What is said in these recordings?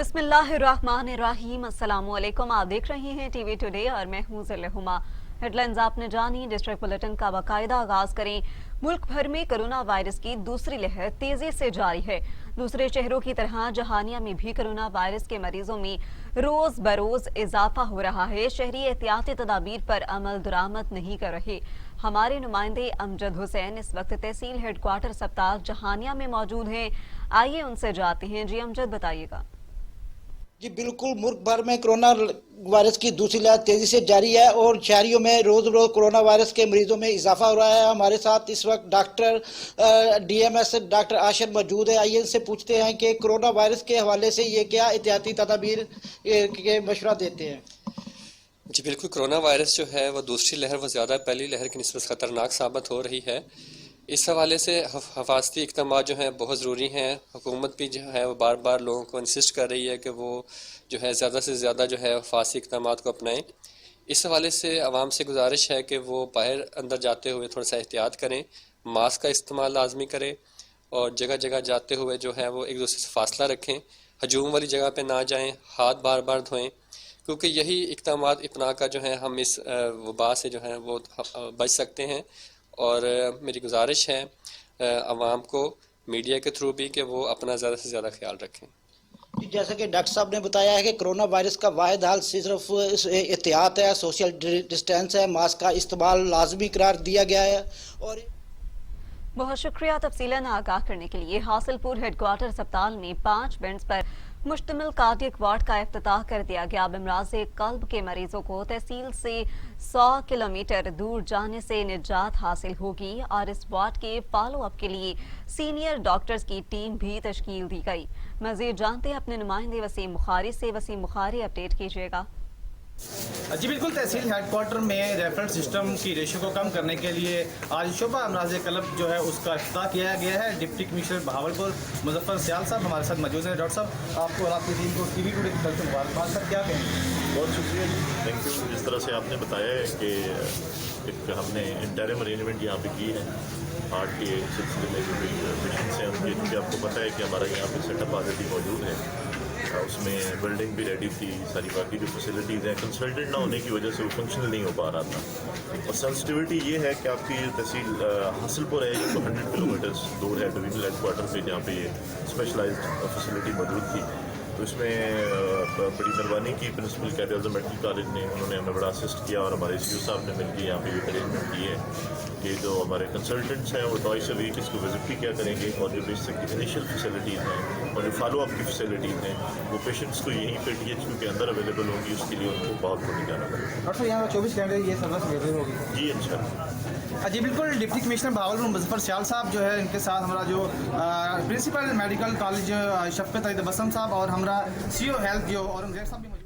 बिस्मिल्लाहिर्रहमानिर्रहीम। अस्सलाम वालेकुम। आप देख रहे हैं टीवी टुडे और मैं हूं ज़िल्लुहुमा। हेडलाइंस आपने जानी, डिस्ट्रिक्ट बुलेटिन का बाकायदा आगाज करें। मुल्क भर में कोरोना वायरस की दूसरी लहर तेजी से जारी है। दूसरे शहरों की तरह जहानिया में भी कोरोना वायरस के मरीजों में रोज बरोज इजाफा हो रहा है। शहरी एहतियाती तदाबीर पर अमल दरामद नहीं कर रहे। हमारे नुमाइंदे अमजद हुसैन इस वक्त तहसील हेडक्वार्टर अस्पताल जहानिया में मौजूद हैं। आइए उनसे जाते हैं। जी अमजद, बताइएगा। जी बिल्कुल, मुल्क भर में कोरोना वायरस की दूसरी लहर तेजी से जारी है और शहरियों में रोज रोज कोरोना वायरस के मरीजों में इजाफा हो रहा है। हमारे साथ इस वक्त डॉक्टर डीएमएस डॉक्टर आशर मौजूद है। आइए इनसे पूछते हैं कि कोरोना वायरस के हवाले से ये क्या एहतियाती तदाबीर के मशवरा देते हैं। जी बिल्कुल, कोरोना वायरस जो है वो दूसरी लहर वो ज़्यादा पहली लहर की निस्बत ख़तरनाक साबित हो रही है। इस हवाले से हिफाजती इक़दाम जो हैं बहुत ज़रूरी हैं। हुकूमत भी जो है वो बार बार लोगों को इंसिस्ट कर रही है कि वो जो है ज़्यादा से ज़्यादा जो है हिफाजती इक़दाम को अपनाएं। इस हवाले से आवाम से गुजारिश है कि वो बाहर अंदर जाते हुए थोड़ा सा एहतियात करें, मास्क का इस्तेमाल लाजमी करें और जगह जगह जाते हुए जो है वो एक दूसरे से फासला रखें। हजूम वाली जगह पे ना जाएं, हाथ बार बार धोएं, क्योंकि यही इक़दाम अपना का जो है हम इस वबा से जो है वो बच सकते हैं। और मेरी गुजारिश है आवाम को मीडिया के थ्रू भी कि वो अपना ज़्यादा से ज़्यादा ख्याल रखें। जैसा कि डॉक्टर साहब ने बताया है कि कोरोना वायरस का वाहिद हल सिर्फ एहतियात है, सोशल डिस्टेंस है, मास्क का इस्तेमाल लाजमी करार दिया गया है। और बहुत शुक्रिया तफसीलन आगाह करने के लिए। हासिलपुर हेडक्वार्टर अस्पताल में 5 बेड्स पर मुश्तमिल कार्डियक वार्ड का इफ्तिताह कर दिया गया। अमराज़े कल्ब के मरीजों को तहसील से 100 किलोमीटर दूर जाने से निजात हासिल होगी और इस वार्ड के फॉलो अप के लिए सीनियर डॉक्टर्स की टीम भी तश्कील दी गई। मजीद जानते हैं अपने नुमाइंदे वसीम बुखारी से। वसीम बुखारी, अपडेट कीजिएगा। जी बिल्कुल, तहसील हेडक्वार्टर में रेफरल सिस्टम की रेशो को कम करने के लिए आज शोबा अमराज़ कल्ब जो है उसका इफ्तिताह किया गया है। डिप्टी कमिश्नर बहावलपुर मुजफ्फर सियाल साहब हमारे साथ मौजूद हैं। डॉक्टर साहब, आपको और आपकी टीम को टीवी टुडे की तरफ से मुबारकबाद। सर, क्या कहेंगे? बहुत शुक्रिया जी, थैंक यू। जिस तरह से आपने बताया है कि एक हमने इंटरिम अरेंजमेंट यहाँ पे की है हार्ट के सिलसिले में जो भी पेशेंट्स हैं उनके, क्योंकि आपको पता है कि हमारा यहाँ पे सेटअप ऑलरेडी मौजूद है, उसमें बिल्डिंग भी रेडी थी, सारी बाकी जो फैसिलिटीज़ हैं, कंसल्टेंट ना होने की वजह से वो फंक्शनल नहीं हो पा रहा था। और सेंसिटिविटी ये है कि आपकी तहसील हासिलपुर है जो 100 किलोमीटर्स दूर है डिवीजनल हेडक्वार्टर से, जहाँ पे ये स्पेशलाइज्ड फैसिलिटी मौजूद थी। तो इसमें बड़ी मेहरबानी की प्रिंसिपल कैरियर मेडिकल कॉलेज ने, उन्होंने हमें बड़ा असिस्ट किया और हमारे सी साहब ने मिलकर यहाँ पे अरेंजमेंट की है कि जो हमारे कंसल्टेंट्स हैं वो ट्वाइस अ वीक इसको विजिट भी क्या करेंगे और जो बेसिक इनिशियल फैसिलिटीज़ हैं और जो फॉलो अप की फैसिलिटीज़ हैं वो पेशेंट्स को यहीं पे DHQ के अंदर अवेलेबल होंगी, उसके लिए उनको बहुत को नहीं जाना पड़ेगा। डॉक्टर, यहाँ 24 घंटे ये सर्विस अवेलेबल होगी? जी अच्छा। जी बिल्कुल, डिप्टी कमिश्नर बहावलपुर मुजफ्फर सियाल साहब जो है, इनके साथ हमारा जो प्रिंसिपल मेडिकल कॉलेज शफकत अली बसम साहब और हमारा CO हेल्थ जो औरंगजेब साहब भी मौजूद।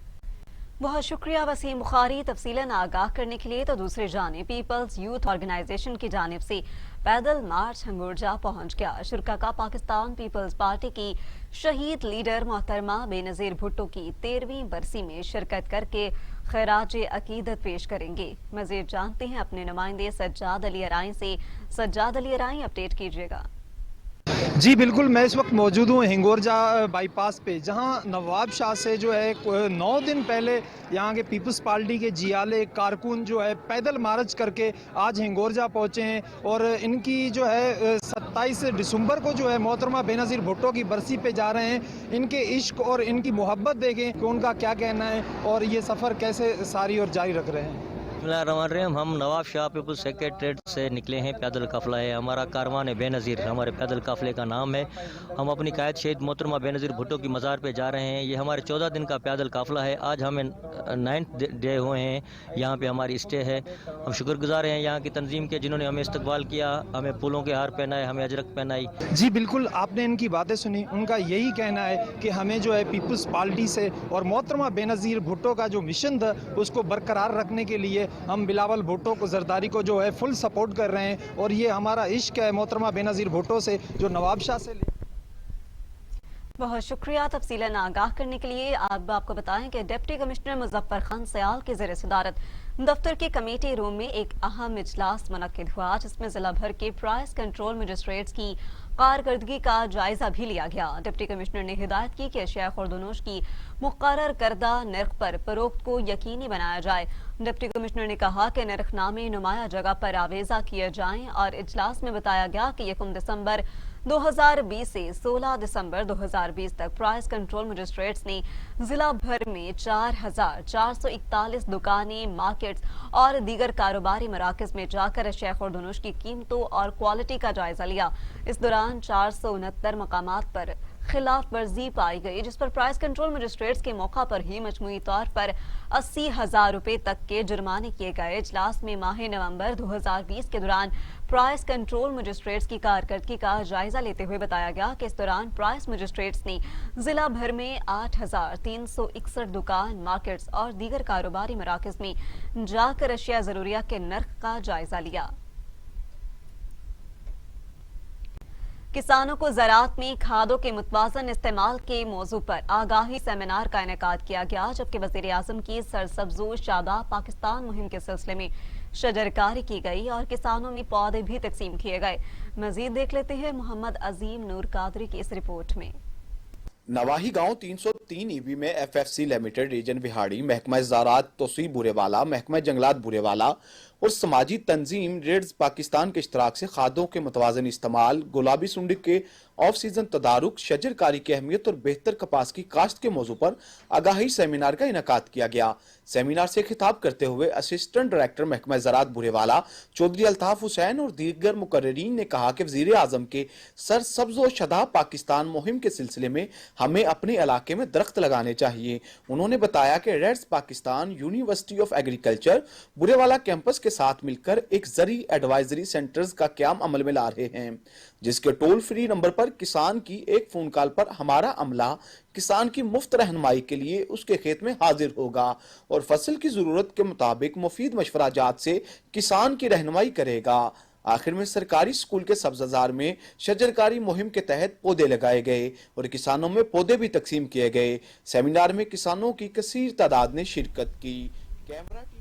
बहुत शुक्रिया वसीम बुखारी तफसीलन आगाह करने के लिए। तो दूसरी जानिब पीपल्स यूथ ऑर्गेनाइजेशन की जानिब से पैदल मार्च हंगोरजा पहुंच गया। शुरका पाकिस्तान पीपल्स पार्टी की शहीद लीडर मोहतरमा बेनज़ीर भुट्टो की 13वीं बरसी में शिरकत करके खैराज अकीदत पेश करेंगे। मजीद जानते हैं अपने नुमाइंदे सज्जाद अली अराई से। सज्जाद अली अराई, अपडेट कीजिएगा। जी बिल्कुल, मैं इस वक्त मौजूद हूँ हिंगोरजा बाईपास पे, जहाँ नवाब शाह से जो है 9 दिन पहले यहाँ के पीपल्स पार्टी के जियाले कारकुन जो है पैदल मार्च करके आज हिंगोरजा पहुँचे हैं और इनकी जो है 27 दिसंबर को जो है मोहतरमा बेनज़ीर भुट्टो की बरसी पे जा रहे हैं। इनके इश्क और इनकी मोहब्बत देखें कि उनका क्या कहना है और ये सफ़र कैसे सारी और जारी रख रहे हैं। हम नवाब शाह पीपल्स सेक्रेटरीट से निकले हैं। पैदल काफिला है हमारा, कारवान बेनज़ीर हमारे पैदल काफिले का नाम है। हम अपनी कायद शहीद मोहतरमा बेनज़ीर भुट्टो की मज़ार पे जा रहे हैं। ये हमारे 14 दिन का पैदल काफिला है। आज हमें 9th डे हुए हैं, यहाँ पे हमारी स्टे है। हम शुक्रगुजार हैं यहाँ की तंजीम के जिन्होंने हमें इस्तकबाल किया, हमें फूलों के हार पहनाए, हमें अजरक पहनाई। जी बिल्कुल, आपने इनकी बातें सुनी। उनका यही कहना है कि हमें जो है पीपल्स पार्टी से और मोहतरमा बेनज़ीर भुट्टो का जो मिशन था उसको बरकरार रखने के लिए हम बिलावल भुट्टो को जरदारी को जो है फुल सपोर्ट कर रहे हैं और ये हमारा इश्क है मोहतरमा बेनज़ीर भुट्टो से जो नवाब शाह से बहुत शुक्रिया तफसीलन आगाह करने के लिए। अब आपको बताएं कि डिप्टी कमिश्नर मुजफ्फर खान सयाल के ज़ेर सदारत दफ्तर के कमेटी रूम में एक अहम इजलास मुनक्किद हुआ, जिसमें जिला भर के प्राइस कंट्रोल मजिस्ट्रेट्स की कारकर्दगी का जायजा भी लिया गया। डिप्टी कमिश्नर ने हिदायत की कि अशिया खुर्दनोश की मुकर्रर करदा नर्ख पर फरोख्त को यकीनी बनाया जाए। डिप्टी कमिश्नर ने कहा कि नर्खनामे नुमाया जगह पर आवेजा किए जाएं और इजलास में बताया गया कि 1 दिसंबर 2020 से 16 दिसंबर 2020 तक प्राइस कंट्रोल मजिस्ट्रेट्स ने जिला भर में 4441 दुकानें, मार्केट्स और दीगर कारोबारी मराकज में जाकर अशिया खुर्दनोश की कीमतों और क्वालिटी का जायजा लिया। इस दौरान 469 मकामात पर खिलाफ वर्जी पाई गई, जिस पर प्राइस कंट्रोल मजिस्ट्रेट्स के मौका पर ही मजमूई तौर पर 80,000 रुपए तक के जुर्माने किए गए। इजलास में माह नवंबर 2020 के दौरान प्राइस कंट्रोल मजिस्ट्रेट्स की कारकर्दगी का जायजा लेते हुए बताया गया कि इस दौरान प्राइस मजिस्ट्रेट्स ने जिला भर में 8,361 दुकान, मार्केट्स और दीगर कारोबारी मराकज में जाकर अशिया जरूरिया के नर्ख का जायजा लिया। किसानों को ज़राअत में खादों के मुतवाज़न इस्तेमाल के मौजू पर आगाही सेमिनार का इनेकाद किया गया, जबकि वज़ीर आज़म की सरसब्ज़ो शादाब पाकिस्तान मुहिम के सिलसिले में शजरकारी की गई और किसानों में पौधे भी तकसीम किए गए। मजीद देख लेते हैं मोहम्मद अजीम नूर कादरी की इस रिपोर्ट में। नवाही गांव 303 ईबी में एफएफसी लिमिटेड रीजन विहाड़ी, महकमा ज़राअत तोसीब बुरेवाला, महकमा जंगलात बुरेवाला और समाजी तंजीम रेड्स पाकिस्तान के इश्तराक से खादों के मुतवाज़न इस्तेमाल, गुलाबी सुंडी के ऑफ सीजन तदारुक, शजरकारी की अहमियत और बेहतर कपास की काश्त के मौजू पर आगाही सेमिनार का इनेकाद किया गया। सेमिनार से खिताब करते हुए असिस्टेंट डायरेक्टर महकमा ज़राअत बुरेवाला चौधरी अल्ताफ हुसैन और दीगर मुकर्ररीन ने कहा कि वज़ीर आज़म के सरसब्ज़ो शादाब पाकिस्तान मुहिम के सिलसिले में हमें अपने इलाके में दरख्त लगाने चाहिए। उन्होंने बताया कि रेड्स Pakistan university of agriculture Burewala campus के साथ मिलकर एक ज़री एडवाइजरी सेंटर्स का क़याम अमल में ला रहे हैं, जिसके टोल फ्री नंबर पर किसान की एक फोन कॉल पर हमारा अमला किसान की मुफ्त रहनुमाई के लिए उसके खेत में हाजिर होगा और फसल की जरूरत के मुताबिक मुफीद मशवरा जात से किसान की रहनुमाई करेगा। आखिर में सरकारी स्कूल के सब्ज़ाजार में शजरकारी मुहिम के तहत पौधे लगाए गए और किसानों में पौधे भी तकसीम किए गए। सेमिनार में किसानों की कसीर तादाद ने शिरकत की। कैमरा की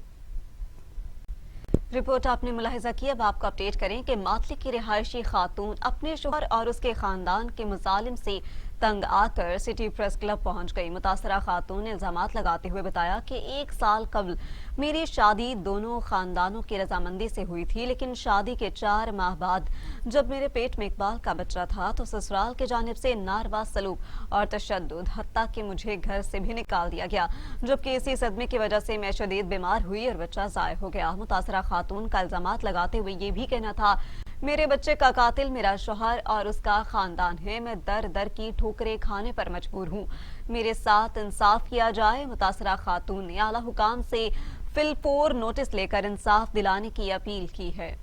रिपोर्ट आपने मुलाहिजा की। अब आपको अपडेट करें कि मातली की रिहायशी खातून अपने शोहर और उसके खानदान के मुजालिम से तंग आकर सिटी प्रेस क्लब पहुंच गई। मुतासरा खातून ने इल्जामात लगाते हुए बताया कि 1 साल कबल मेरी शादी दोनों खानदानों की रजामंदी से हुई थी, लेकिन शादी के 4 माह बाद जब मेरे पेट में इकबाल का बच्चा था तो ससुराल की जानिब से नारवा सलूक और तशद्दुद, हत्ता कि मुझे घर से भी निकाल दिया गया, जबकि इसी सदमे की वजह से मैं शदीद बीमार हुई और बच्चा ज़ाया हो गया। मुतासरा खातून का इल्जामात लगाते हुए ये भी कहना था, मेरे बच्चे का कातिल मेरा शौहर और उसका खानदान है। मैं दर दर की ठोकरें खाने पर मजबूर हूँ, मेरे साथ इंसाफ किया जाए। मुतासरा खातून ने आला हुकाम से फिलपोर नोटिस लेकर इंसाफ दिलाने की अपील की है।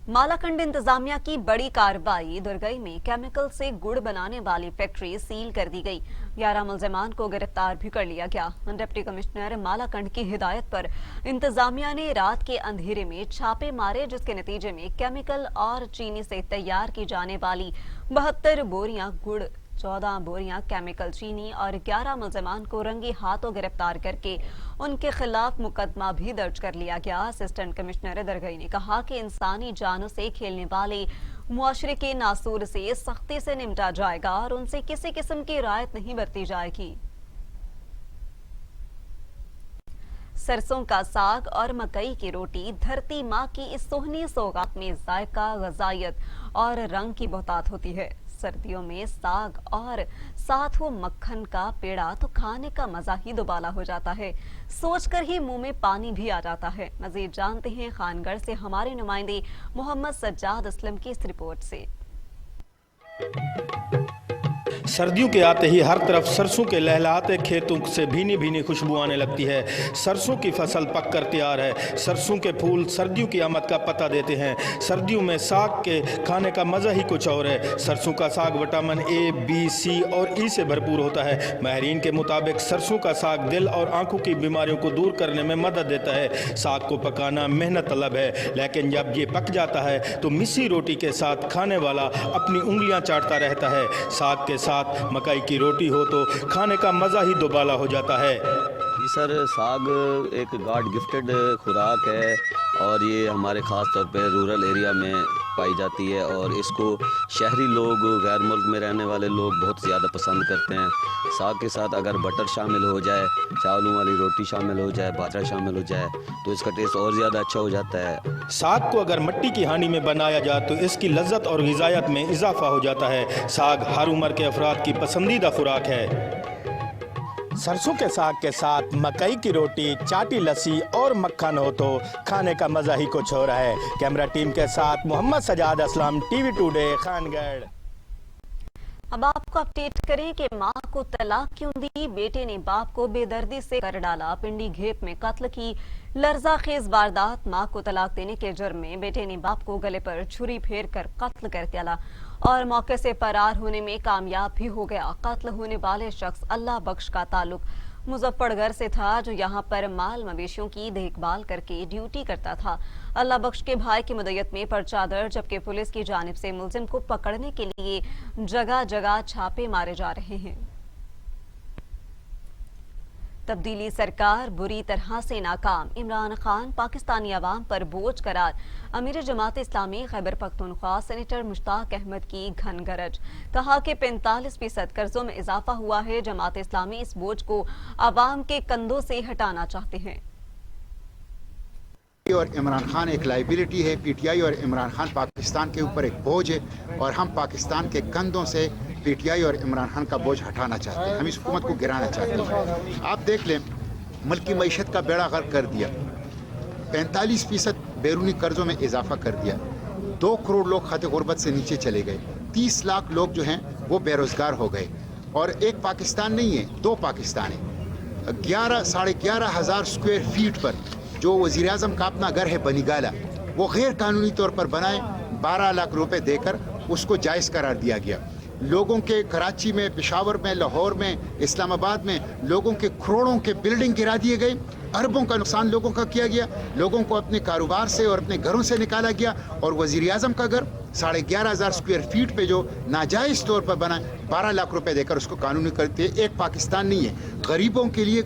मालाकंड इंतजामिया की बड़ी कार्रवाई, दुर्गई में केमिकल से गुड़ बनाने वाली फैक्ट्री सील कर दी गई। 11 मुलजमान को गिरफ्तार भी कर लिया गया। डिप्टी कमिश्नर मालाकंड की हिदायत पर इंतजामिया ने रात के अंधेरे में छापे मारे, जिसके नतीजे में केमिकल और चीनी से तैयार की जाने वाली 72 बोरियां गुड़, 14 बोरियां केमिकल चीनी और 11 मुलजमान को रंगी हाथों गिरफ्तार करके उनके खिलाफ मुकदमा भी दर्ज कर लिया गया। असिस्टेंट कमिश्नर दरगई ने कहा कि इंसानी जानों से खेलने वाले मुआशरे के नासूर से सख्ती से निपटा जाएगा और उनसे किसी किस्म की रियायत नहीं बरती जाएगी। सरसों का साग और मकई की रोटी धरती माँ की इस सोहनी सौगात में जायका, गजायत और रंग की बहुतात होती है। सर्दियों में साग और साथ हो मक्खन का पेड़ा तो खाने का मजा ही दुबाला हो जाता है, सोचकर ही मुंह में पानी भी आ जाता है। मजीद जानते हैं खानगढ़ से हमारे नुमाइंदे मोहम्मद सज्जाद असलम की इस रिपोर्ट से। सर्दियों के आते ही हर तरफ सरसों के लहलहाते खेतों से भीनी भीनी खुशबू आने लगती है। सरसों की फसल पक कर तैयार है। सरसों के फूल सर्दियों की आमद का पता देते हैं। सर्दियों में साग के खाने का मज़ा ही कुछ और है। सरसों का साग विटामिन ए, बी, सी और ई से भरपूर होता है। माहिरीन के मुताबिक सरसों का साग दिल और आंखों की बीमारियों को दूर करने में मदद देता है। साग को पकाना मेहनत तलब है, लेकिन जब ये पक जाता है तो मिस्सी रोटी के साथ खाने वाला अपनी उंगलियां चाटता रहता है। साग के साथ मकई की रोटी हो तो खाने का मज़ा ही दोबाला हो जाता है। जी सर, साग एक गॉड गिफ्टेड खुराक है और ये हमारे ख़ास तौर पे रूरल एरिया में पाई जाती है और इसको शहरी लोग, गैर मुल्क में रहने वाले लोग बहुत ज़्यादा पसंद करते हैं। साग के साथ अगर बटर शामिल हो जाए, चावलों वाली रोटी शामिल हो जाए, बाजरा शामिल हो जाए तो इसका टेस्ट और ज़्यादा अच्छा हो जाता है। साग को अगर मिट्टी की हांडी में बनाया जाए तो इसकी लज्जत और ग़िज़ायत में इजाफा हो जाता है। साग हर उम्र के अफराद की पसंदीदा खुराक है। सरसों के साग के साथ मकई की रोटी, चाटी लस्सी और मक्खन हो तो खाने का मज़ा ही कुछ और है। कैमरा टीम के साथ मोहम्मद सजाद असलम, टीवी टुडे, खानगढ़। अब आपको अपडेट करें कि मां को तलाक क्यों दी, बेटे ने बाप को बेदर्दी से कर डाला। पिंडी घेप में कत्ल की लर्जाखेज वारदात। मां को तलाक देने के जुर्म में बेटे ने बाप को गले पर छुरी फेर कर कत्ल कर डाला और मौके से फरार होने में कामयाब भी हो गया। कत्ल होने वाले शख्स अल्लाह बख्श का ताल्लुक मुजफ्फरगढ़ से था, जो यहां पर माल मवेशियों की देखभाल करके ड्यूटी करता था। अल्लाह बख्श के भाई की मदयत में पर्चा दर्ज, जबकि पुलिस की जानिब से मुलजिम को पकड़ने के लिए जगह जगह छापे मारे जा रहे हैं। तब्दीली सरकार बुरी तरह से नाकाम। इमरान खान पाकिस्तानी अवाम पर बोझ करार। अमीर जमात इस्लामी खैबर पख्तूनख्वा सेनेटर मुश्ताक अहमद की घन गरज। कहा कि 45% कर्जों में इजाफा हुआ है। जमात इस्लामी इस बोझ को अवाम के कंधों से हटाना चाहते हैं। और इमरान खान एक लाइबिलिटी है, पीटीआई और इमरान खान पाकिस्तान के ऊपर एक बोझ है और हम पाकिस्तान के कंधों से पीटीआई और इमरान खान का बोझ हटाना चाहते हैं। हम इस हुकूमत को गिराना चाहते हैं। आप देख लें, मुल्क की मईशत का बेड़ा गर्क कर दिया, 45% बैरूनी कर्जों में इजाफा कर दिया, 2 करोड़ लोग खाते गुर्बत से नीचे चले गए, 30 लाख लोग जो हैं वो बेरोजगार हो गए। और एक पाकिस्तान नहीं है, 2 पाकिस्तान है। 11,500 हज़ार स्क्वायर फीट पर जो वज़ीर आज़म का अपना घर है बनीगाला, वो गैर कानूनी तौर पर बनाए, 12 लाख रुपए देकर उसको जायज़ करार दिया गया। लोगों के कराची में, पेशावर में, लाहौर में, इस्लामाबाद में लोगों के करोड़ों के बिल्डिंग गिरा दिए गए, अरबों का नुकसान लोगों का किया गया, लोगों को अपने कारोबार से और अपने घरों से निकाला गया। और वज़ीर आज़म का घर 11,500 स्क्वायर फीट पे जो नाजायज़ तौर पर बना, 12 लाख रुपए देकर उसको कानूनी करते। एक पाकिस्तान नहीं है। गरीबों के लिए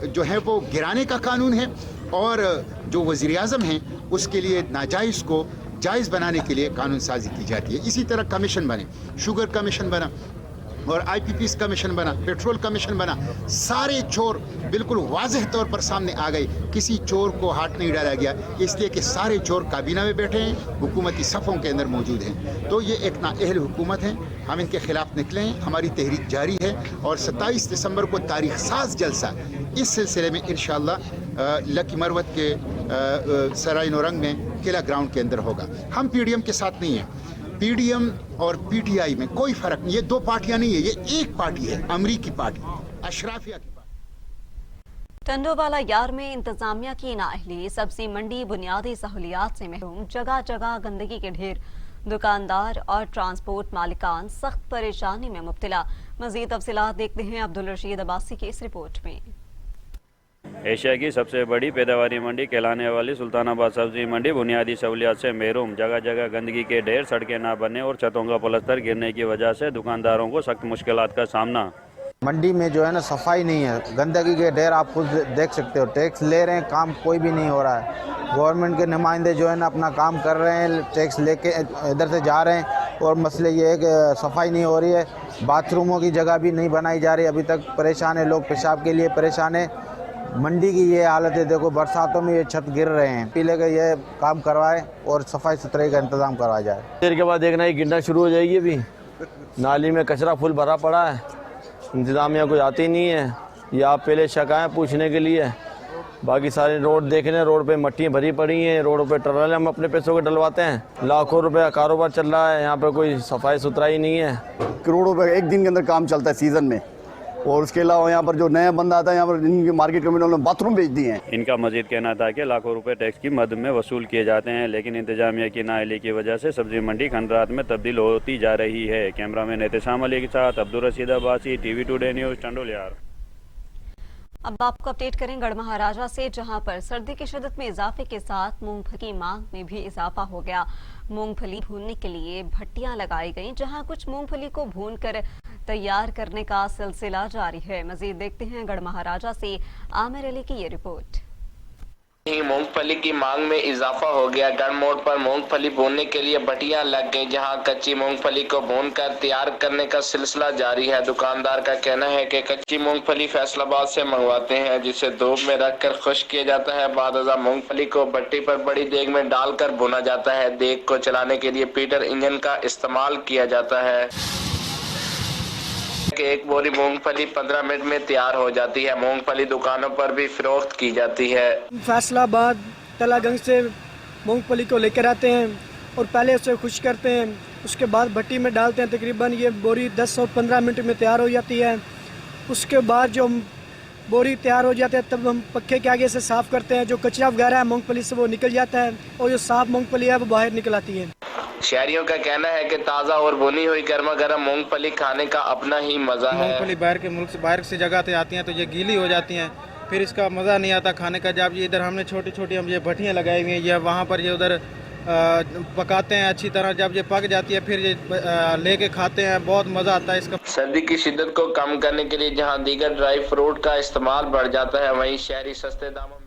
जो है वो गिराने का कानून है और जो वज़ीर आज़म हैं उसके लिए नाजायज़ को जायज़ बनाने के लिए कानून साजी की जाती है। इसी तरह कमीशन बने, शुगर कमीशन बना और आईपीपीएस कमीशन बना, पेट्रोल कमीशन बना। सारे चोर बिल्कुल वाज़ेह तौर पर सामने आ गए, किसी चोर को हाथ नहीं डाला गया, इसलिए कि सारे चोर काबीना में बैठे हैं, हुकूमती सफ़ों के अंदर मौजूद हैं। तो ये एक नाअहल हुकूमत है, हम इनके खिलाफ निकले हैं, हमारी तहरीक जारी है और 27 दिसंबर को तारीख साज जलसा इस सिलसिले में इंशाअल्लाह लकी मरवत के सराय नौरंग में किला ग्राउंड के अंदर होगा। हम पीडीएम के साथ नहीं हैं। पीडीएम और पीटीआई में कोई फर्क नहीं, ये 2 पार्टियां नहीं है, ये एक पार्टी है, अमरीकी पार्टी, अशराफिया की पार्टी। टंडोवाला यार में इंतजामिया की नाअहली। सब्जी मंडी बुनियादी सहूलियात से महरूम, जगह जगह गंदगी के ढेर। दुकानदार और ट्रांसपोर्ट मालिकान सख्त परेशानी में मुब्तला। मजीद तफसीलात देखते हैं अब्दुल रशीद अब्बासी की इस रिपोर्ट में। एशिया की सबसे बड़ी पैदावारी मंडी कहलाने वाली सुल्तानाबाद सब्जी मंडी बुनियादी सहूलियात से महरूम, जगह जगह गंदगी के ढेर, सड़कें ना बनने और छतों का पलस्तर गिरने की वजह से दुकानदारों को सख्त मुश्किलात का सामना। मंडी में जो है ना सफाई नहीं है, गंदगी के ढेर आप खुद देख सकते हो। टैक्स ले रहे हैं, काम कोई भी नहीं हो रहा है। गवर्नमेंट के नुमाइंदे जो है ना अपना काम कर रहे हैं, टैक्स लेके इधर से जा रहे हैं और मसले ये है कि सफाई नहीं हो रही है। बाथरूमों की जगह भी नहीं बनाई जा रही, अभी तक परेशान है लोग, पेशाब के लिए परेशान है। मंडी की ये हालत है, देखो बरसातों में ये छत गिर रहे हैं। पीले का ये काम करवाए और सफाई सुथराई का इंतजाम करवाया जाए। देर के बाद देखना ही गिरना शुरू हो जाएगी। अभी नाली में कचरा फुल भरा पड़ा है, इंतजामिया कोई आती नहीं है। या आप पहले शकाएं पूछने के लिए बाकी सारे रोड देख रहे हैं, रोड पे मट्टियाँ भरी पड़ी हैं, रोडों पे ट्रॉले हम अपने पैसों के डलवाते हैं। लाखों रुपए का कारोबार चल रहा है, यहाँ पे कोई सफाई सुथराई नहीं है। करोड़ों रुपए एक दिन के अंदर काम चलता है सीजन में। और उसके अलावा यहाँ पर जो नया बंदा आता है, यहाँ पर इनकी मार्केट कमेटी ने बाथरूम बेच दिए हैं। इनका मजीद कहना था कि लाखों रुपए टैक्स की मद में वसूल किए जाते हैं, लेकिन इंतजामिया की नाअहली की वजह से सब्जी मंडी खंडरात में तब्दील होती जा रही है। कैमरामैन एहतशाम अली के साथ Abdul Rashid Abbasi, TV today news, Tando Allahyar. अब आपको अपडेट करें गढ़ महाराजा से, जहां पर सर्दी की शिद्दत में इजाफे के साथ मूंगफली की मांग में भी इजाफा हो गया। मूंगफली भूनने के लिए भट्टियां लगाई गईं, जहां कुछ मूंगफली को भूनकर तैयार करने का सिलसिला जारी है। मजीद देखते हैं गढ़ महाराजा से आमिर अली की ये रिपोर्ट। मूंगफली की मांग में इजाफा हो गया। गढ़ मोड़ पर मूंगफली भूनने के लिए भट्टियां लग गई, जहां कच्ची मूंगफली को भूनकर तैयार करने का सिलसिला जारी है। दुकानदार का कहना है कि कच्ची मूंगफली फैसलाबाद से मंगवाते हैं, जिसे धूप में रखकर खुश्क किया जाता है। बाद मूंगफली को भट्टी पर बड़ी देग में डालकर भुना जाता है। देग को चलाने के लिए पीटर इंजन का इस्तेमाल किया जाता है। कि एक बोरी मूंगफली 15 मिनट में तैयार हो जाती है। मूंगफली दुकानों पर भी फरोख्त की जाती है। फैसलाबाद तलागंज से मूंगफली को लेकर आते हैं और पहले उसे खुश्क करते हैं, उसके बाद भट्टी में डालते हैं। तकरीबन ये बोरी 10 और 15 मिनट में तैयार हो जाती है। उसके बाद जो बोरी तैयार हो जाती है, तब हम पक्के के आगे से साफ़ करते हैं। जो कचरा वगैरह है मूंगफली से वो निकल जाता है और जो साफ मूंगफली है वो बाहर निकल आती है। शहरियों का कहना है कि ताज़ा और भुनी हुई गर्मा गर्म मूंगफली खाने का अपना ही मजा है। मूंगफली बाहर के मुल्क से, बाहर से जगह से आती हैं तो ये गीली हो जाती हैं, फिर इसका मज़ा नहीं आता खाने का। जब ये इधर हमने छोटी छोटी हम ये भट्टियाँ लगाई हुई हैं, ये वहाँ पर ये उधर पकाते हैं अच्छी तरह। जब ये पक जाती है फिर ये लेके खाते हैं, बहुत मज़ा आता है इसका। सर्दी की शिद्दत को कम करने के लिए जहाँ दीगर ड्राई फ्रूट का इस्तेमाल बढ़ जाता है, वहीं शहरी सस्ते दामों में।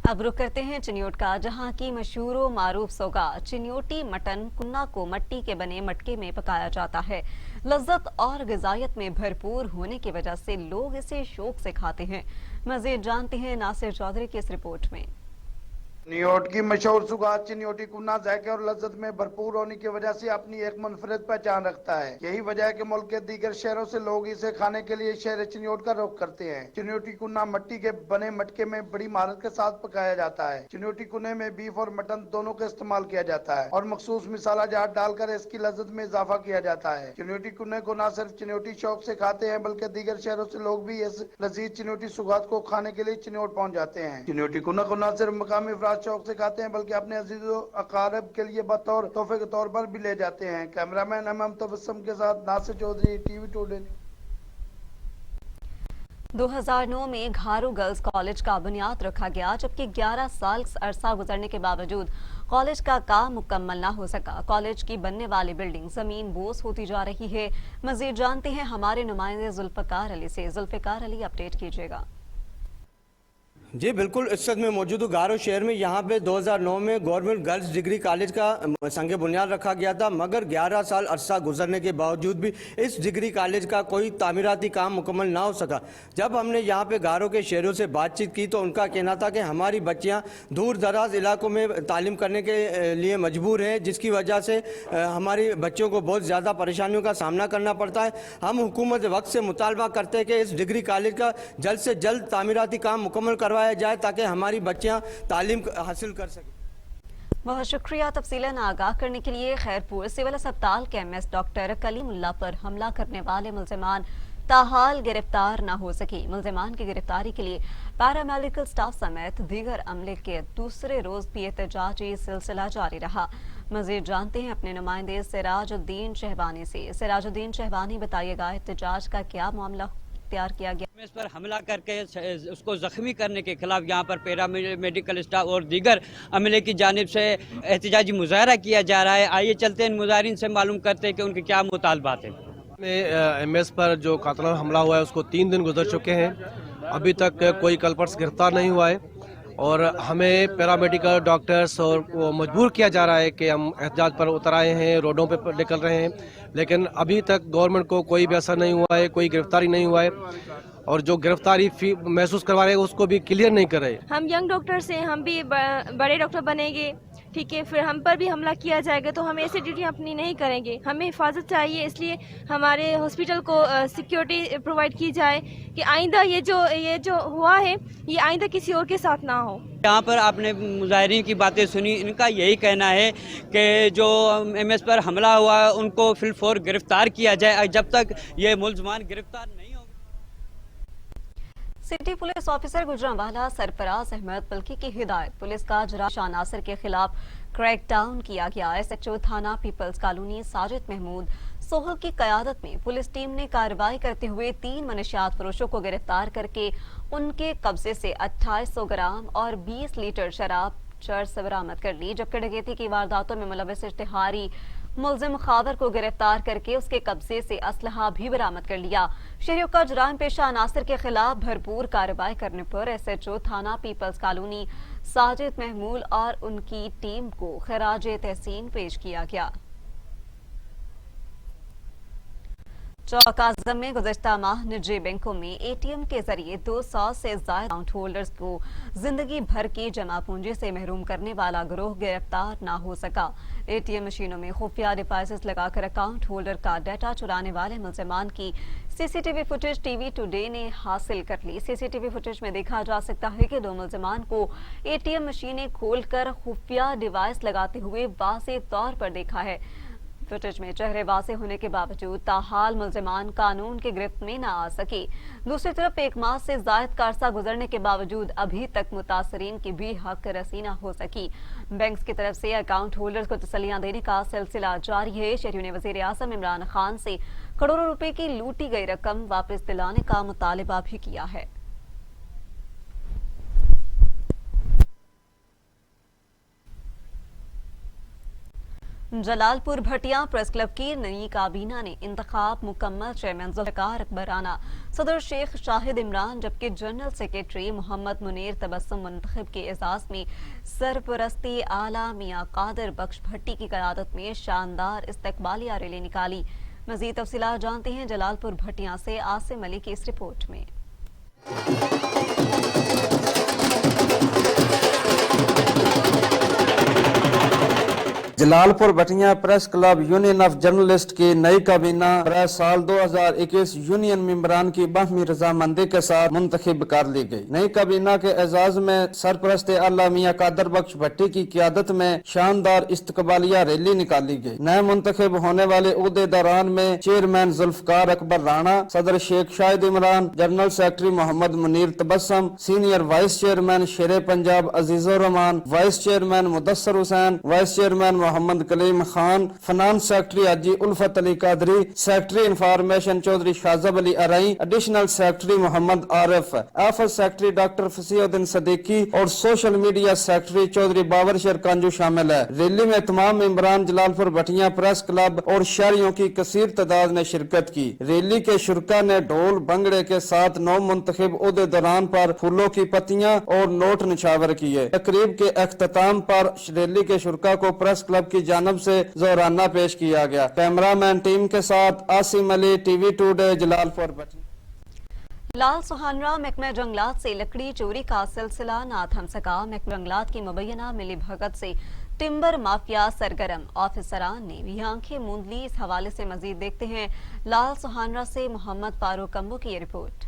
अब रुक करते हैं चिन्योट का, जहां की मशहूर व मारूफ सौगात चिन्योटी मटन कुन्ना को मट्टी के बने मटके में पकाया जाता है। लज्जत और ग़िज़ायत में भरपूर होने की वजह से लोग इसे शौक से खाते हैं। मज़ीद जानते हैं नासिर चौधरी की इस रिपोर्ट में। चिन्योट की मशहूर सुगात चिन्योटी कुन्ना जायके और लज्जत में भरपूर होने की वजह से अपनी एक मुनफरद पहचान रखता है। यही वजह है कि मुल्क के दीगर शहरों से लोग इसे खाने के लिए शहर चिन्योट का रुख करते हैं। चिन्योटी कुन्ना मट्टी के बने मटके में बड़ी महारत के साथ पकाया जाता है। चिन्योटी कुन्ने में बीफ और मटन दोनों का इस्तेमाल किया जाता है और मखसूस मसाला जात डालकर इसकी लज्जत में इजाफा किया जाता है। चिन्योटी कुन्ने को न सिर्फ चिन्योटी शौक से खाते हैं, बल्कि दीगर शहरों से लोग भी इस लजीज चिन्योटी सुगात को खाने के लिए चिन्योट पहुँच जाते हैं। चिन्योटी कुन्ना को न सिर्फ मकामी शौक से खाते हैं, बल्कि अपने अजीजों अकारब के लिए बतौर तोहफे के तौर पर भी ले जाते हैं। कैमरामैन अमम तबस्सुम के साथ नासिर चौधरी, TV टुडे। 2009 में घारू गर्ल्स कॉलेज का बुनियाद रखा गया, जबकि 11 साल अरसा गुजरने के बावजूद कॉलेज का काम मुकम्मल ना हो सका। कॉलेज की बनने वाली बिल्डिंग जमीन बोस होती जा रही है। मजीद जानते हैं हमारे नुमाइंदे जुल्फकार अली से। जुल्फकार अली, अपडेट कीजिएगा। जी बिल्कुल, इस वक्त मैं मौजूद हूँ गारो शहर में। यहाँ पे 2009 में गवर्नमेंट गर्ल्स डिग्री कॉलेज का संग बुनियाद रखा गया था, मगर 11 साल अरसा गुजरने के बावजूद भी इस डिग्री कॉलेज का कोई तामीराती काम मुकम्मल ना हो सका। जब हमने यहाँ पे गारो के शहरों से बातचीत की तो उनका कहना था कि हमारी बच्चियाँ दूर दराज इलाकों में तालीम करने के लिए मजबूर हैं, जिसकी वजह से हमारी बच्चों को बहुत ज़्यादा परेशानियों का सामना करना पड़ता है। हम हुकूमत वक्त से मुतालबा करते हैं कि इस डिग्री कॉलेज का जल्द से जल्द तामीराती काम मुकम्मल करवाया जाए, ताकि हमारी बच्चियां तालीम हासिल कर सकें। बहुत शुक्रिया। तफसीलन आगाह करने के लिए। खैरपुर सिविल अस्पताल के MS डॉक्टर कलीमुल्लाह पर हमला करने वाले मुल्जिमान ताहाल गिरफ्तार न हो सके। मुल्जिमान की गिरफ्तारी के लिए पैरामेडिकल स्टाफ समेत दीगर अमले के दूसरे रोज भी एहतजाजी सिलसिला जारी रहा। मजीद जानते हैं अपने नुमाइंदे सिराजुद्दीन शहबानी से। सिराजुद्दीन शहबानी, बताइएगा एहतजाज का क्या मामला तैयार किया गया? इस पर हमला करके उसको जख्मी करने के खिलाफ यहाँ पर पैरा मेडिकल स्टाफ और दीगर अमले की जानिब से एहतजाजी मुजाहरा किया जा रहा है। आइए चलते हैं मुजाहरीन से मालूम करते हैं कि उनके क्या मुतालबात हैं। MS पर जो कातलाना हमला हुआ है उसको 3 दिन गुजर चुके हैं, अभी तक कोई कल्पर्ट्स गिरफ्तार नहीं हुआ है और हमें पैरामेडिकल डॉक्टर्स और वो मजबूर किया जा रहा है कि हम एहतजाज पर उतर आए हैं, रोडों पे निकल रहे हैं, लेकिन अभी तक गवर्नमेंट को कोई भी असर नहीं हुआ है, कोई गिरफ्तारी नहीं हुआ है और जो गिरफ्तारी महसूस करवा रहे हैं उसको भी क्लियर नहीं कर रहे। हम यंग डॉक्टर्स हैं, हम भी बड़े डॉक्टर बनेंगे, ٹھیک ہے، پھر ہم پر بھی حملہ کیا جائے گا تو ہم ایسی ڈیوٹیاں اپنی نہیں کریں گے. ہمیں حفاظت چاہیے، اس لیے ہمارے ہاسپٹل کو سیکیورٹی پرووائڈ کی جائے کہ آئندہ یہ جو ہوا ہے یہ آئندہ کسی اور کے ساتھ نہ ہو. یہاں پر آپ نے مظاہرین کی باتیں سنی، ان کا یہی کہنا ہے کہ جو ایم ایس پر حملہ ہوا ہے ان کو فی الفور گرفتار کیا جائے. جب تک یہ ملزمان گرفتار نہیں ہوں. سٹی پولیس آفیسر گجرانوالہ سرفراز احمد پلکی کی ہدایت پولیس کا جراح عناصر کے خلاف کریک ڈاؤن کیا گیا. ایس ایچ او تھانہ پیپلز کالونی ساجد محمود سوہل کی قیادت میں پولیس ٹیم نے کارروائی کرتے ہوئے 3 منشیات فروشوں کو گرفتار کر کے ان کے قبضے سے 2800 گرام اور 20 لیٹر شراب چرس برآمد کر لی، جبکہ ڈکیتی کی وارداتوں میں ملوث اشتہاری ملزم خاور کو گرفتار کر کے اس کے قبضے سے اسلحہ بھی برآمد کر لیا. شہریوں کا جرائم پیشہ عناصر کے خلاف بھرپور کارروائی کرنے پر ایس ایچ او تھانہ پیپلز کالونی ساجد محمود اور ان کی ٹیم کو خراج تحسین پیش کیا گیا. چوک اعظم میں گزشتہ ماہ نجی بینکوں میں اے ٹی ایم کے ذریعے 200 سے زائد اکاؤنٹ ہولڈرز کو زندگی بھر کی جمع پونجی سے محروم کرنے والا گروہ گرفتار نہ ہو سکا. اے ٹی ایم مشینوں میں خفیہ ڈیوائسز لگا کر اکاؤنٹ ہولڈر کا ڈیٹا چرانے والے ملزمان کی C C T V footage T V today نے حاصل کر لی. سی سی ٹی وی فوٹیج میں دیکھا جا سکتا ہے کہ 2 ملزمان کو اے ٹی ایم مشینیں کھول کر خفیہ ڈیوائس لگاتے ہوئے واضح طور پر دیکھا ہے. فوٹیج میں چہرے واضح ہونے کے باوجود تاحال ملزمان قانون کی گرفت میں نہ آ سکے. دوسری طرف 1 ماہ سے زائد کا عرصہ گزرنے کے باوجود ابھی تک متاثرین کی بھی حق رسی نہ ہو سکی. بینکس کی طرف سے اکاؤنٹ ہولڈرز کو تسلیاں دینے کا سلسلہ جاری ہے. شہریوں نے وزیر اعظم عمران خان سے کروڑوں روپے کی لوٹی گئی رقم واپس دلانے کا مطالبہ بھی کیا ہے. جلال پور بھٹیاں پریس کلب کی نئی کابینہ نے انتخاب مکمل چیئرمین ذوالفقار اکبرانہ صدر شیخ شاہد عمران جبکہ جنرل سیکریٹری محمد منیر تبسم منتخب کے اعزاز میں سرپرستی اعلیٰ میاں قادر بخش بھٹی کی قیادت میں شاندار استقبالیہ ریلی نکالی. مزید تفصیلات جانتے ہیں جلال پور بھٹیاں سے عاصم علی کی اس رپورٹ میں. جلال پور Bhattian press club union of journalist کی نئی کابینہ برائے سال 2021 یونین ممبران کی باہمی رضامندی کے ساتھ منتخب کر لی گئی. نئی کابینہ کے اعزاز میں سرپرست اعلیٰ میاں قادر بخش بھٹی کی قیادت میں شاندار استقبالیہ ریلی نکالی گئی. نئے منتخب ہونے والے عہدیداران میں چیئرمین ذوالفقار اکبر رانا، صدر شیخ شاہد عمران، جنرل سیکرٹری محمد منیر تبسم، سینئر وائس چیئرمین شیر پنجاب عزیز الرحمان، وائس چیئرمین مدثر حسین، وائس چیئرمین محمد کلیم خان، فنانس سیکرٹری حاجی الفت علی قادری، سیکرٹری انفارمیشن چودھری شازب علی ارائیں، ایڈیشنل سیکرٹری محمد عارف، آفس سیکرٹری ڈاکٹر فصیح الدین صدیقی اور سوشل میڈیا سیکرٹری چودھری باور شیر کانجو شامل ہے. ریلی میں تمام ممبران جلال پور بھٹیاں پریس کلب اور شہریوں کی کثیر تعداد نے شرکت کی. ریلی کے شرکا نے ڈھول بنگڑے کے ساتھ 9 منتخب عہدیداران پر پھولوں کی پتیاں اور نوٹ نچھاور کیے. تقریب کے اختتام پر ریلی کے شرکا کو پریس کلب کی جانب سے زہرانہ پیش کیا گیا. کیمرہ مین ٹیم کے ساتھ عاصم علی، ٹی وی ٹوڈے، جلال پور بھٹیاں. لال سہانرا محکمہ جنگلات سے لکڑی چوری کا سلسلہ نہ تھم سکا. محکمہ جنگلات کی مبینہ ملی بھگت سے ٹمبر مافیا سرگرم، آفیسران نے بھی آنکھیں موند لی. اس حوالے سے مزید دیکھتے ہیں لال سہانرا سے محمد فاروق کمبو کی یہ رپورٹ.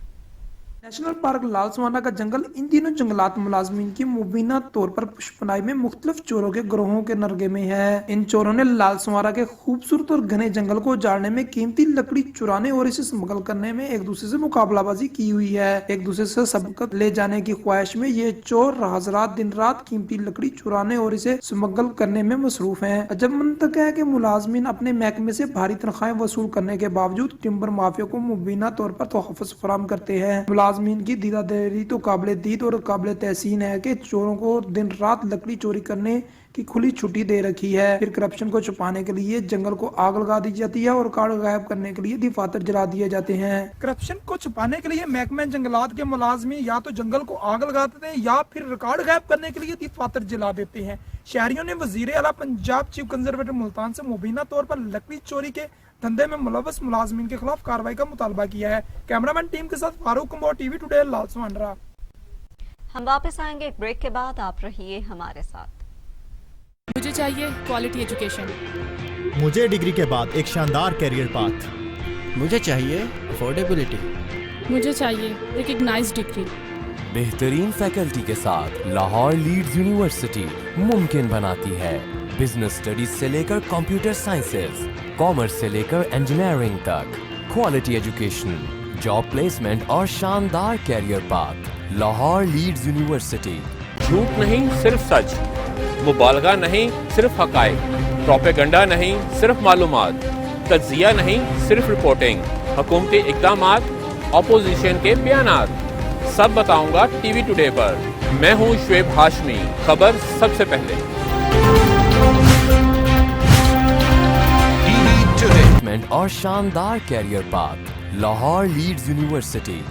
نیشنل پارک لال سہانرا کا جنگل ان دنوں جنگلات ملازمین کی مبینہ طور پر پشپنائی میں مختلف چوروں کے گروہوں کے نرگے میں ہے. ان چوروں نے لال سہانرا کے خوبصورت اور گھنے جنگل کو اجاڑنے میں، قیمتی لکڑی چرانے اور اسے اسمگل کرنے میں ایک دوسرے سے مقابلہ بازی کی ہوئی ہے. ایک دوسرے سے سبقت لے جانے کی خواہش میں یہ چور حضرات دن رات قیمتی لکڑی چرانے اور اسے اسمگل کرنے میں مصروف ہیں. عجب منطق ہے کہ ملازمین اپنے محکمے سے بھاری تنخواہیں وصول کرنے کے باوجود ٹمبر مافیا کو مبینہ طور پر تحفظ فراہم کرتے ہیں. ملازمین کی دیدہ داری تو قابل دید اور قابل تحسین ہے کہ چوروں کو دن رات لکڑی چوری کرنے کی کھلی چھٹی دے رکھی ہے. پھر کرپشن کو چھپانے کے لیے جنگل کو آگ لگا دی جاتی ہے اور کاٹ غائب کرنے کے لیے دفاتر جلا دیے جاتے ہیں. کرپشن کو چھپانے کے لیے محکمہ جنگلات کے ملازمین یا تو جنگل کو آگ لگا دیتے ہیں یا پھر ریکارڈ غائب کرنے کے لیے دفاتر جلا دیتے ہیں. شہریوں نے وزیر اعلیٰ پنجاب چیف کنزرویٹر ملتان سے مبینہ طور پر لکڑی چوری کے دھندے میں ملوث ملازمین کے خلاف کارروائی کا مطالبہ کیا ہے. کیمرہ مین ٹیم کے ساتھ فاروق کمبو، ٹی وی ٹوڈے، لال سہانرا. ہم واپس آئیں گے ایک بریک کے بعد، آپ رہیے ہمارے ساتھ. मुझे चाहिए क्वालिटी एजुकेशन। मुझे डिग्री के बाद एक शानदार कैरियर पाथ। मुझे चाहिए अफोर्डेबिलिटी। मुझे चाहिए रिकग्नाइज्ड डिग्री। बेहतरीन फैकल्टी के साथ लाहौर लीड्स यूनिवर्सिटी मुमकिन बनाती है बिजनेस स्टडीज से लेकर कंप्यूटर साइंसेज, कॉमर्स से लेकर इंजीनियरिंग तक, क्वालिटी एजुकेशन, जॉब प्लेसमेंट और शानदार career path. Lahore Leeds university. झूठ नहीं सिर्फ सच, मुबालगा नहीं सिर्फ हकायक, प्रोपेगंडा नहीं सिर्फ मालूमात, तज्जिया नहीं सिर्फ रिपोर्टिंग, हुकूमती इक़दामात, ऑपोजिशन के बयानात, सब बताऊंगा टीवी टुडे पर। मैं हूं शुएब हाशमी, खबर सबसे पहले। टीवी टुडे और शानदार career path. Lahore Leeds university.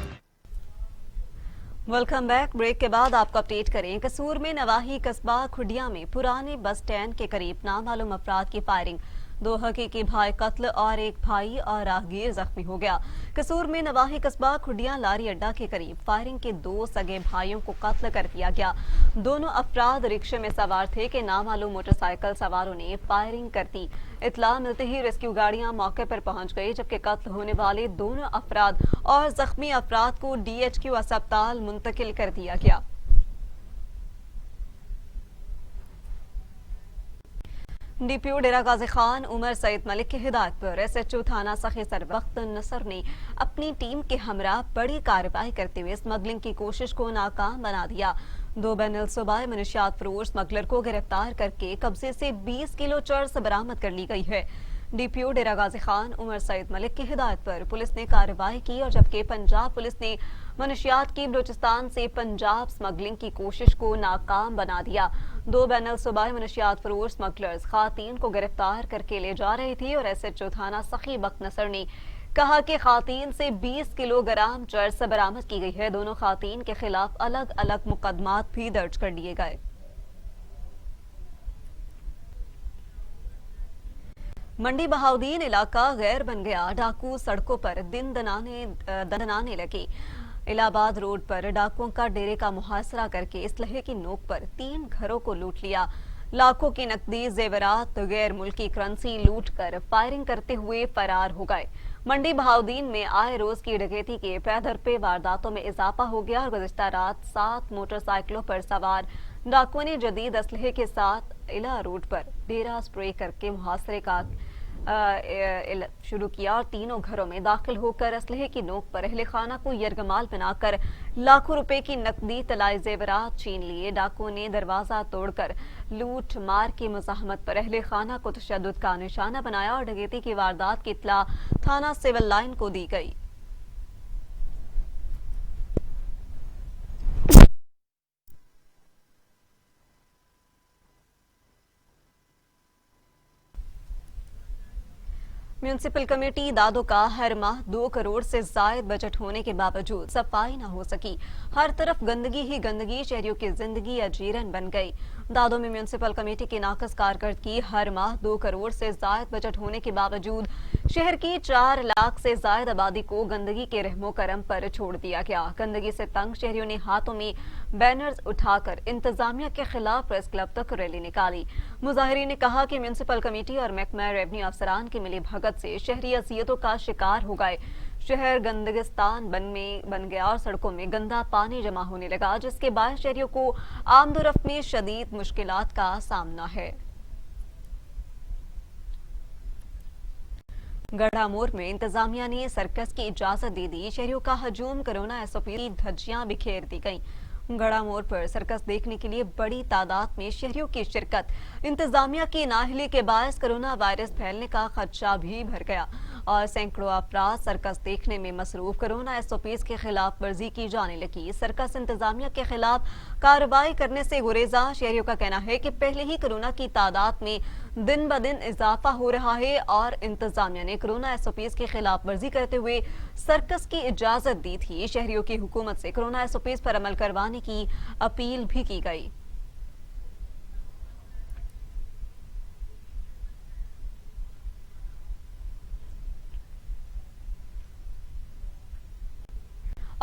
Welcome back. Break के बाद आपको अपडेट करें। कसूर में नवाही कस्बा खुडिया में पुराने बस स्टैंड के करीब नामालूम अफराद की फायरिंग, 2 हकीकी भाई कत्ल और एक भाई और राहगीर जख्मी हो गया। कसूर में नवाही कस्बा खुडिया लारी अड्डा के करीब फायरिंग के 2 सगे भाइयों को कत्ल कर दिया गया। दोनों अफराद रिक्शे में सवार थे कि नामालूम मोटरसाइकिल सवारों ने फायरिंग कर दी। इत्तला मिलते ही रेस्क्यू गाड़ियां मौके पर पहुंच गई, जबकि कत्ल होने वाले दोनों अफराद और जख्मी अफराद को DHQ अस्पताल मुंतकिल कर दिया गया। DPO डेरा गाजी खान उमर सईद मलिक की हिदायत पर SHO थाना सखी सरवक्त नसर ने अपनी टीम के हमरा बड़ी कार्रवाई करते हुए स्मगलिंग की कोशिश को नाकाम बना दिया। 2 बैनुल सूबाई मनशियात फरोश स्मगलर को गिरफ्तार करके कब्जे से 20 किलो चर्स बरामद कर ली गई है। DPO डेरा गाजी खान उमर सईद मलिक की हिदायत पर पुलिस ने कार्रवाई की, और जबकि पंजाब पुलिस ने मनशियात की बलूचिस्तान से पंजाब स्मगलिंग की कोशिश को नाकाम बना दिया। 2 बैनुल सूबाई मनशियात फरोश स्मगलर्स खातीन को गिरफ्तार करके ले जा रही थी, और SHO थाना सखी बख्त नसर ने कहा कि खातीन से 20 किलोग्राम चर्स बरामद की गई है। दोनों खातीन के खिलाफ अलग अलग मुकदमात भी दर्ज कर लिए गए। मंडी बहाउद्दीन इलाका गैर बन गया, डाकू सड़कों पर दिन दनाने लगे। इलाहाबाद रोड पर डाकुओं का डेरे का मुहासरा करके इसलहे की नोक पर 3 घरों को लूट लिया। लाखों की नकदी, जेवरात, गैर मुल्की करेंसी लूट कर फायरिंग करते हुए फरार हो गए। मंडी बहाउद्दीन में आए रोज की डकैती के पैदर पे वारदातों में इजाफा हो गया, और गुज़िश्ता रात 7 मोटरसाइकिलों पर सवार डाकुओं ने जदीद असलहे के साथ इला रोड पर डेरा स्प्रे करके मुहासरे का शुरू किया, और तीनों घरों में दाखिल होकर असलहे की नोक पर अहले खाना को यरगमाल बनाकर लाखों रुपए की नकदी, तलाई जेवरात छीन लिए। डाकुओं ने दरवाजा तोड़कर लूट मार की मुज़ाहमत पर अहले खाना को तशद्दुद का निशाना बनाया, और डकैती की वारदात की इत्तला थाना सिविल लाइन को दी गई। म्यूनिसिपल कमेटी दादो का हर माह 2 करोड़ से जायद बजट होने के बावजूद सफाई न हो सकी। हर तरफ गंदगी ही गंदगी, शहरियों की जिंदगी अजीरन बन गई। दादो में म्यूनिसिपल कमेटी की नाकस कारकर्दगी, हर माह 2 करोड़ से जायद बजट होने के बावजूद शहर की 4 लाख से जायद आबादी को गंदगी के रहमो करम पर छोड़ दिया गया। गंदगी से तंग शहरियों ने हाथों में बैनर्स उठाकर इंतजामिया के खिलाफ प्रेस क्लब तक रैली निकाली। मुजाहिरीन ने कहा कि म्यूनिसिपल कमेटी और महकमा रेवेन्यू अफसरान की मिली भगत से शहरी अजियतों का शिकार हो गए। शहर गंदगिस्तान बन गया और सड़कों में गंदा पानी जमा होने लगा, जिसके बाद शहरियों को आमदोरफ्त में शदीद मुश्किलात का सामना है। गढ़ा मोड़ में इंतजामिया ने सर्कस की इजाजत दे दी। शहरियों का हजूम, कोरोना SOP की धज्जियां बिखेर दी गईं। गढ़ा मोड़ पर सर्कस देखने के लिए बड़ी तादाद में शहरियों की शिरकत। इंतजामिया की नाअहली के बायस कोरोना वायरस फैलने का खदशा भी भर गया और सैकड़ों अफराद सर्कस देखने में मसरूफ। कोरोना SOPs के खिलाफ वर्जी की जाने लगी। सर्कस इंतजामिया के खिलाफ कार्रवाई करने से गुरेजा। शहरियों का कहना है कि पहले ही कोरोना की तादाद में दिन ब दिन इजाफा हो रहा है और इंतजामिया ने कोरोना SOPs की खिलाफ वर्जी करते हुए सर्कस की इजाजत दी थी। शहरियों की हुकूमत से कोरोना SOPs पर अमल करवाने की अपील भी की गई।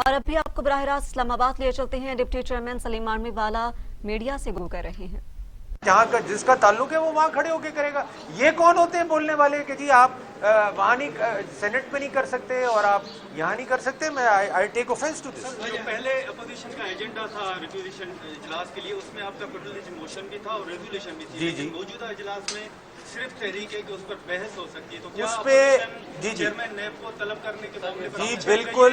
और अभी आपको बराह रास्त इस्लामाबाद ले चलते हैं। डिप्टी चेयरमैन सलीम आर्मी वाला मीडिया से गुफ्तगू कर रहे हैं। जहाँ का जिसका ताल्लुक है वो वहाँ खड़े होके करेगा। ये कौन होते हैं बोलने वाले कि जी आप वहाँ नहीं, सेनेट में नहीं कर सकते और आप यहाँ नहीं कर सकते? मैं I take offense to this. जो पहले अपोजिशन का एजेंडा था रिक्विजिशन इजलास के लिए, उसमें आपका प्रिविलेज मोशन भी था और रेजोल्यूशन भी थी। जी। मौजूदा इजलास में सिर्फ तहरीक है कि उस पर बहस हो सकती है, तो क्या उस पे जी चेयरमैन नैब को तलब करने के मामले पर जी बिल्कुल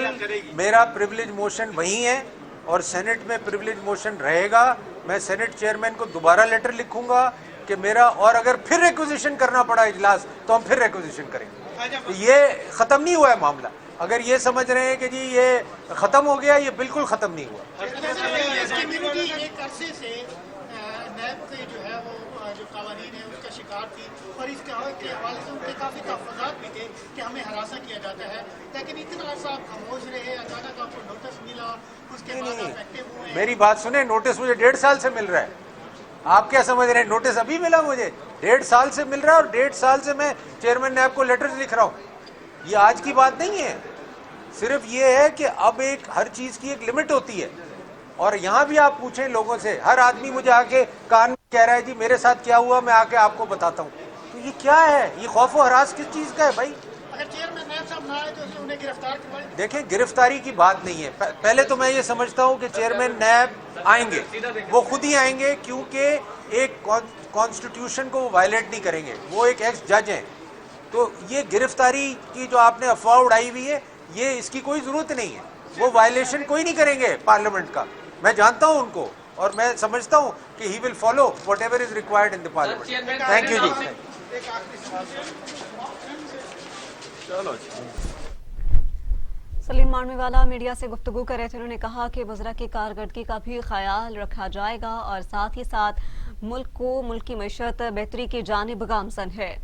मेरा प्रिविलेज मोशन वही है और सेनेट में प्रिविलेज मोशन रहेगा। मैं सेनेट चेयरमैन को दोबारा लेटर लिखूंगा कि मेरा, और अगर फिर रिक्विजिशन करना पड़ा इजलास तो हम फिर रिक्विजिशन करेंगे। तो ये ख़त्म नहीं हुआ है मामला। अगर ये समझ रहे हैं कि जी ये ख़त्म हो गया, ये बिल्कुल ख़त्म नहीं हुआ। एक अरसे से नैब के जो है वो जो कानून है उसका शिकार थी और इसके हवाले से उनके काफ़ी तहफ़्फ़ुज़ात भी थे कि हमें हरासा किया जाता है, लेकिन इतना अर्सा आप खामोश रहे, अचानक आपको नोटिस मिला, उसके बाद आप एक्टिव हुए। मेरी बात सुने, नोटिस मुझे 1.5 साल से मिल रहा है। आप क्या समझ रहे हैं नोटिस अभी मिला? मुझे 1.5 साल से मिल रहा है और 1.5 साल से मैं चेयरमैन नैब को लेटर्स लिख रहा हूँ। ये आज की बात नहीं है, सिर्फ ये है कि अब एक हर चीज़ की एक लिमिट होती है। और यहाँ भी आप पूछें लोगों से, हर आदमी मुझे आके कान में कह रहा है जी मेरे साथ क्या हुआ, मैं आके आपको बताता हूँ। तो ये क्या है? ये खौफ व हरास किस चीज़ का है भाई? अगर चेयरमैन नैब साहब ना आए तो उन्हें गिरफ्तार करवाएं। देखें, गिरफ्तारी की बात नहीं है। पहले तो मैं ये समझता हूँ कि चेयरमैन नैब आएंगे, वो खुद ही आएंगे, क्योंकि एक कॉन्स्टिट्यूशन को वो वायलेट नहीं करेंगे, वो एक एक्स जज हैं। तो ये गिरफ्तारी की जो आपने अफवाह उड़ाई हुई है, ये इसकी कोई ज़रूरत नहीं है। वो वायलेशन कोई नहीं करेंगे पार्लियामेंट का। मैं जानता हूँ उनको और मैं समझता हूँ कि he will follow whatever is required in the parliament. Thank you ji. चलो सलीम मानवीवाला मीडिया से गुफ्तगू कर रहे थे। उन्होंने कहा कि वज़रा की कारकर्दगी का भी ख्याल रखा जाएगा और साथ ही साथ मुल्क को, मुल्क की मईशत बेहतरी की जानिब गामज़न है।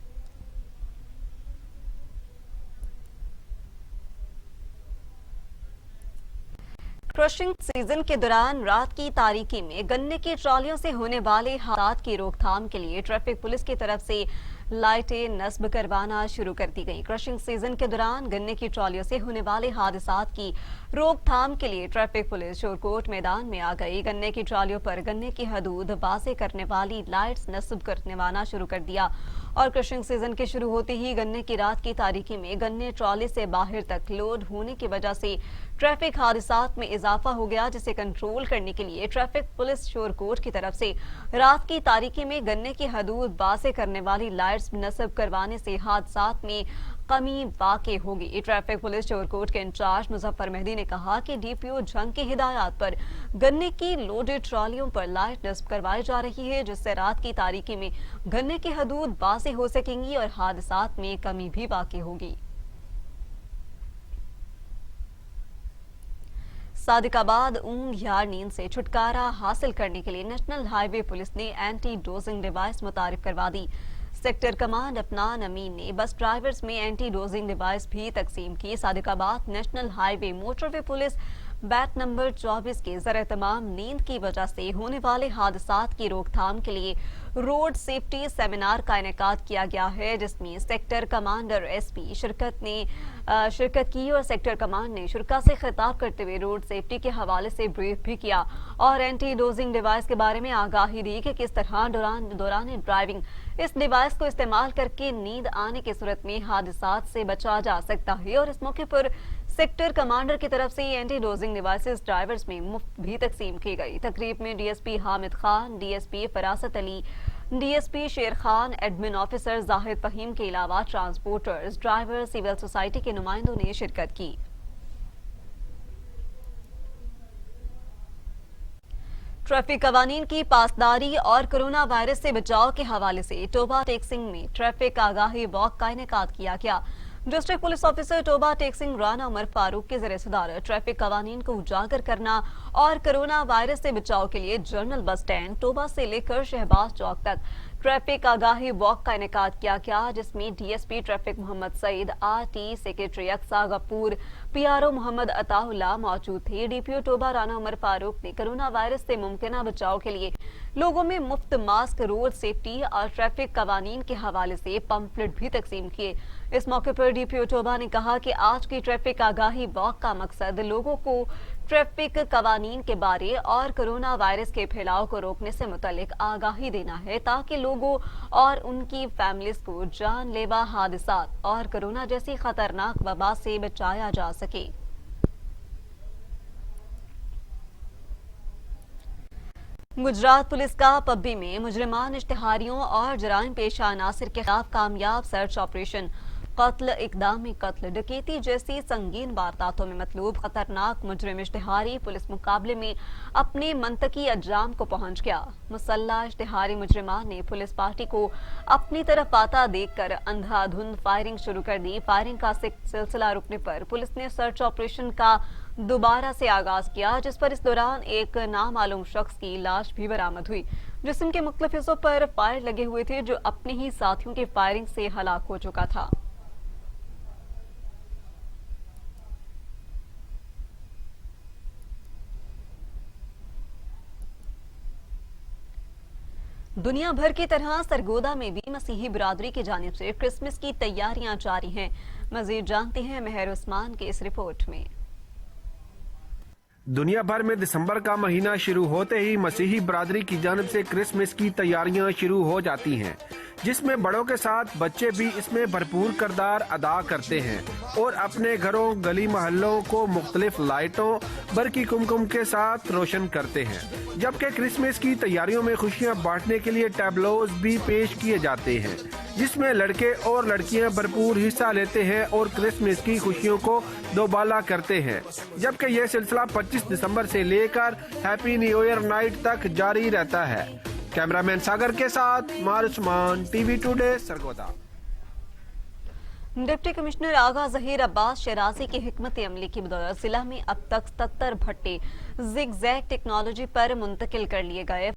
क्रशिंग सीजन के दौरान रात की तारीकी में गन्ने की ट्रॉलियों से होने वाले हादसात की रोकथाम के लिए ट्रैफिक पुलिस की तरफ से लाइटें नस्ब करवाना शुरू कर दी गई। क्रशिंग सीजन के दौरान गन्ने की ट्रॉलियों से होने वाले हादसात की रोकथाम के लिए ट्रैफिक पुलिस शोरकोट मैदान में आ गई। गन्ने की ट्रॉलियों पर गन्ने की हदूद वाज़ेह करने वाली लाइट्स नस्ब करवाना शुरू कर दिया और क्रशिंग सीजन के शुरू होते ही गन्ने की रात की तारीकी में गन्ने ट्रॉली से बाहर तक लोड होने की वजह से ट्रैफिक हादसात में इजाफा हो गया, जिसे कंट्रोल करने के लिए ट्रैफिक पुलिस शोरकोट की तरफ से रात की तारीकी में गन्ने की हदूद वाज़ेह करने वाली लाइट्स नस्ब करवाने से हादसात में कमी वाक़ई होगी। ट्रैफिक पुलिस शोरकोट के इंचार्ज मुजफ्फर मेहदी ने कहा कि डीपीओ जंग की हिदायत पर गन्ने की लोडेड ट्रॉलियों पर लाइट नस्ब करवाई जा रही है, जिससे रात की तारीकी में गन्ने की हदूद वाज़ेह हो सकेंगी और हादसात में कमी भी वाक़ई होगी। सादिकाबाद ऊंघ या नींद से छुटकारा हासिल करने के लिए नेशनल हाईवे पुलिस ने एंटी डोजिंग डिवाइस मुतारिफ करवा दी। सेक्टर कमांड अफनान अमीन ने बस ड्राइवर्स में एंटी डोजिंग डिवाइस भी तकसीम की। Sadiqabad national highway motorway police bat number 24 के ज़रिए तमाम नींद की वजह से होने वाले हादसात की रोकथाम के लिए रोड सेफ्टी सेमिनार का इनेकाद किया गया है, जिसमें सेक्टर कमांडर एसपी शिरकत की और सेक्टर कमांड ने शुरा से खिताब करते हुए रोड सेफ्टी के हवाले से ब्रीफ भी किया और एंटी डोजिंग डिवाइस के बारे में आगाही दी कि किस तरह दौरान ड्राइविंग इस डिवाइस को इस्तेमाल करके नींद आने की सूरत में हादसात से बचा जा सकता है। और इस मौके पर सेक्टर कमांडर की तरफ से एंटी डोजिंग डिवाइसेस ड्राइवर्स में मुफ्त भी तकसीम की गई। तकरीब में DSP Hamid Khan, DSP फरासत Ali, DSP शेर खान, एडमिन ऑफिसर जाहिद फहीम के अलावा ट्रांसपोर्टर्स, ड्राइवर, सिविल सोसाइटी के नुमाइंदों ने शिरकत की। ट्रैफिक कवानीन की पासदारी और कोरोना वायरस से बचाव के हवाले से टोबा टेक्सिंग में ट्रैफिक आगाही वॉक का इनेकाद किया गया। District police officer Toba टेक्सिंग Rana Umar Farooq के ज़रिए सदारत ट्रैफिक कवानीन को उजागर करना और कोरोना वायरस से बचाव के लिए जनरल बस स्टैंड टोबा से लेकर शहबाज चौक तक ट्रैफिक आगाही वॉक का इनेकाद किया गया, जिसमें DSP traffic Mohammad Saeed, RT secretary Aqsa Ghafoor, PRO Mohammad Ataullah मौजूद थे। डीपीओ टोबा राना उमर फारूक ने कोरोना वायरस से मुमकिन बचाव के लिए लोगों में मुफ्त मास्क, रोड सेफ्टी और ट्रैफिक कवानीन के हवाले से पंपलेट भी तकसीम किए। इस मौके पर डीपीओ टोबा ने कहा कि आज की ट्रैफिक आगाही वॉक का मकसद लोगों को ट्रैफिक कवानीन के बारे और कोरोना वायरस के फैलाव को रोकने से मुतल्लिक आगाही देना है ताकि लोगों और उनकी फैमिलीज को जानलेवा हादसात और कोरोना जैसी खतरनाक वबा से बचाया जा सके। गुजरात पुलिस का पब्बी में मुजरिमान इश्तिहारियों और जराइम पेशा अनासिर के खिलाफ कामयाब सर्च ऑपरेशन कत्ल, इकदाम कत्ल, डकैती जैसी संगीन वारदातों में मतलूब खतरनाक मुजरिम इश्तिहारी पुलिस मुकाबले में अपने मंतकी अंजाम को पहुंच गया। मुसल्ला इश्तिहारी मुजरिमान ने पुलिस पार्टी को अपनी तरफ आता देखकर अंधाधुंध फायरिंग शुरू कर दी। फायरिंग का सिलसिला रुकने पर पुलिस ने सर्च ऑपरेशन का दोबारा से आगाज किया, जिस पर इस दौरान एक नामालूम शख्स की लाश भी बरामद हुई। जिस्म के मुख्तलिफ हिस्सों पर फायर लगे हुए थे, जो अपने ही साथियों की फायरिंग से हलाक हो चुका था। दुनिया भर की तरह सरगोदा में भी मसीही बिरादरी की जानिब से क्रिसमस की तैयारियां जारी हैं। मजीद जानते हैं मेहर उस्मान के इस रिपोर्ट में। दुनिया भर में दिसंबर का महीना शुरू होते ही मसीही बरादरी की जानिब से क्रिसमस की तैयारियां शुरू हो जाती हैं, जिसमें बड़ों के साथ बच्चे भी इसमें भरपूर किरदार अदा करते हैं और अपने घरों गली मोहल्लों को मुख्तलिफ लाइटों बरकी कुमकुम के साथ रोशन करते हैं। जबकि क्रिसमस की तैयारियों में खुशियां बांटने के लिए टैबलोज भी पेश किए जाते हैं, जिसमें लड़के और लड़कियां भरपूर हिस्सा लेते हैं और क्रिसमस की खुशियों को दोबाला करते हैं। जबकि यह सिलसिला 25 दिसंबर से लेकर हैप्पी न्यू ईयर नाइट तक जारी रहता है। कैमरामैन सागर के साथ मारुस्मान, TV today, Sargodha. Deputy commissioner Agha Zaheer Abbas Shirazi की हिकमत अमली की बदौलत जिला में अब तक 77 भट्टे जिग-जैग टेक्नोलॉजी पर मुंतकिल कर लिए गए।